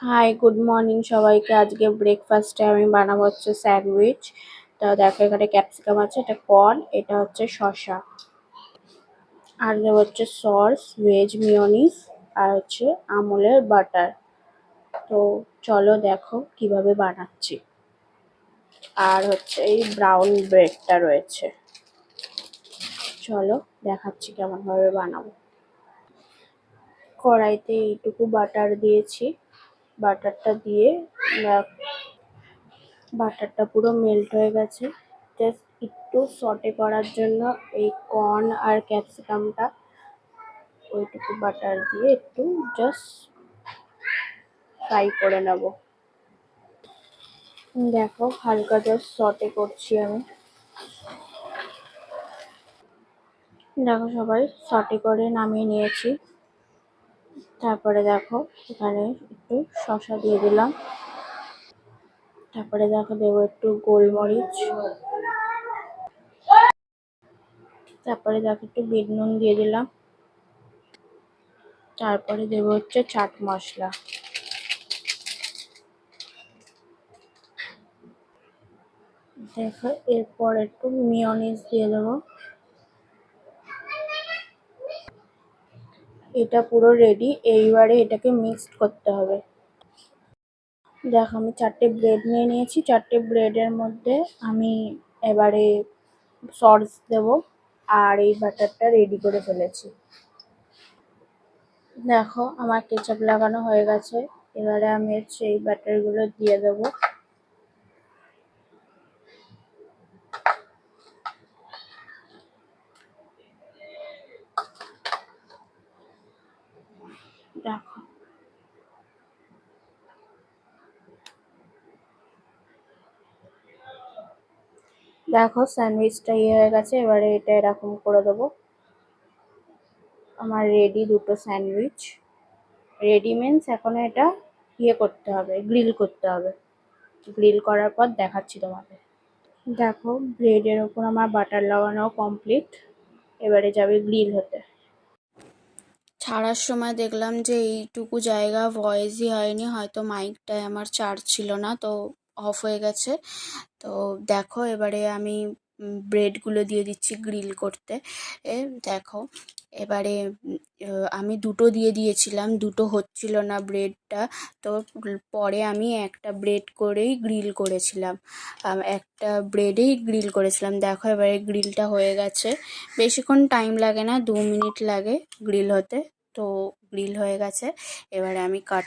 High, good morning সবাইকে। আজকে ব্রেকফাস্টে আমি বানাবো হচ্ছে স্যান্ডউইচ। তো দেখো এখানে ক্যাপসিকাম আছে, এটা কর্ন, এটা হচ্ছে শসা, আর দেবো হচ্ছে সস, ভেজ মিওনিজ, আর হচ্ছে আমুলের বাটার। তো চলো দেখো কিভাবে বানাচ্ছি। আর হচ্ছে এই ব্রাউন ব্রেডটা রয়েছে, চলো দেখাচ্ছি কেমন ভাবে বানাবো। কড়াইতে এইটুকু বাটার দিয়েছি, বাটারটা দিয়ে বাটারটা পুরো মেল্ট হয়ে গেছে। জাস্ট একটু সটে করার জন্য এই কর্ন আর ক্যাপসিকামটা ওইটুকু বাটার দিয়ে একটু জাস্ট ফ্রাই করে নেব। দেখো হালকা জাস্ট সটে করছি আমি। দেখো সবাই সটে করে নামিয়ে নিয়েছি। তারপরে দেখো এখানে একটু শসা দিয়ে দিলাম। তারপরে দেখো দেবো একটু গোলমরিচ। তারপরে দেখো একটু বিট নুন দিয়ে দিলাম। তারপরে দেবো হচ্ছে চাট মশলা। দেখো এরপর একটু মিওনিজ দিয়ে দেবো। এটা পুরো রেডি, এইবারে এটাকে মিক্সড করতে হবে। দেখো আমি 4টে ব্রেড নিয়ে নিয়েছি, 4টে ব্রেডের মধ্যে আমি এবারে সস দেব আর এই বাটারটা রেডি করে ফেলেছি। দেখো আমার কেচাপ লাগানো হয়ে গেছে, এবারে আমি হচ্ছে এই বাটারগুলো দিয়ে দেবো। দেখো দেখো স্যান্ডউইচটা হয়ে গেছে, এবারে এটা এরকম করে দেবো। আমার রেডি দুটো স্যান্ডউইচ। রেডি মিন্স এখন এটা করতে হবে, গ্রিল করতে হবে। গ্রিল করার পর দেখাচ্ছি তোমাকে। দেখো ব্রেডের ওপর আমার বাটার লাগানো কমপ্লিট, এবারে যাবে গ্রিল হতে। ছাড়ার সময় দেখলাম যে এইটুকু জায়গা ভয়েসই হয়নি, হয়তো মাইকটায় আমার চার্জ ছিল না, তো অফ হয়ে গেছে। তো দেখো এবারে আমি ব্রেডগুলো দিয়ে দিচ্ছি গ্রিল করতে। দেখো এবারে আমি দুটো দিয়ে দিয়েছিলাম, দুটো হচ্ছিল না ব্রেডটা। তো পরে আমি একটা ব্রেড করেই গ্রিল করেছিলাম, একটা ব্রেডেই গ্রিল করেছিলাম। দেখো এবারে গ্রিলটা হয়ে গেছে, বেশিক্ষণ টাইম লাগে না, 2 মিনিট লাগে গ্রিল হতে। তো গ্রিল হয়ে গেছে, এবারে আমি কাট